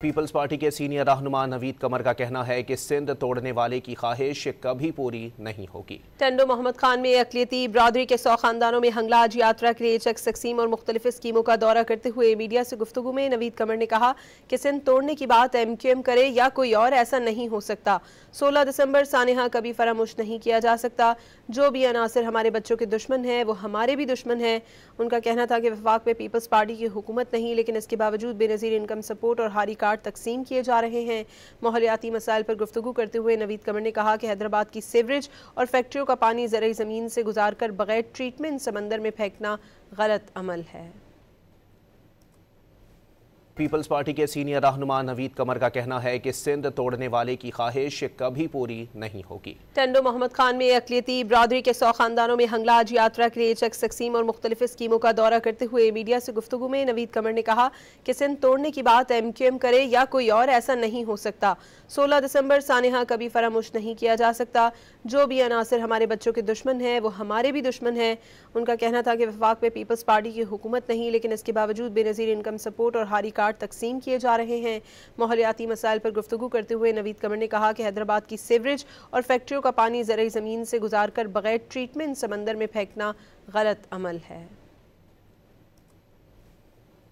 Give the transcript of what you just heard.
Peoples party के senior रहनुमा नवीद कमर का कहना है कि सिंध तोड़ने वाले की ख्वाहिश कभी पूरी नहीं होगी। टंडो मोहम्मद खान में अक़लियती बरादरी के 100 खानदानों में हंगलाज यात्रा के लिए चेक तकसीम और मुख्तलिफ स्कीमों का दौरा करते हुए मीडिया से गुफ्तगू में नवीद कमर ने कहा कि सिंध तोड़ने की बात MQM करे या कोई और, ऐसा नहीं हो सकता। 16 दिसंबर सानिहा कभी फरामोश नहीं किया जा सकता। जो भी अनासर हमारे बच्चों के दुश्मन हैं वो हमारे भी दुश्मन हैं। उनका कहना था कि वफाक में पीपल्स पार्टी की हुकूमत नहीं, लेकिन इसके बावजूद बेनज़ीर इनकम सपोर्ट और हारी कार्ड तकसीम किए जा रहे हैं। माहौलियाती मसाइल पर गुफ्तगू करते हुए नवीद कमर ने कहा कि हैदराबाद की सीवरेज और फैक्ट्रियों का पानी ज़रई ज़मीन से गुजार कर बगैर ट्रीटमेंट समंदर में फेंकना गलत अमल है। पीपल्स पार्टी के सीनियर रहनुमा नवीद कमर का कहना है कि सिंध तोड़ने वाले की ख्वाहिश कभी पूरी नहीं होगी। टंडो मोहम्मद खान में अक़लियती बरादरी के 100 खानदानों में हंगलाज यात्रा के लिए चेक तकसीम और मुख्तलिफ स्कीमों का दौरा करते हुए मीडिया से गुफ्तगू में नवीद कमर ने कहा कि सिंध तोड़ने की बात MQM करे या कोई और, ऐसा नहीं हो सकता। 16 दिसंबर सानिहा कभी फरामोश नहीं किया जा सकता। जो भी अनासर हमारे बच्चों के दुश्मन हैं वो हमारे भी दुश्मन हैं। उनका कहना था कि वफाक में पीपल्स पार्टी की हुकूमत नहीं, लेकिन इसके बावजूद बेनज़ीर इनकम सपोर्ट और हारी कार्ड तकसीम किए जा रहे हैं। माहौलियाती मसाइल पर गुफ्तगू करते हुए नवीद कमर ने कहा कि हैदराबाद की सीवरेज और फैक्ट्रियों का पानी ज़रई ज़मीन से गुजार कर बगैर ट्रीटमेंट समंदर में फेंकना गलत अमल है।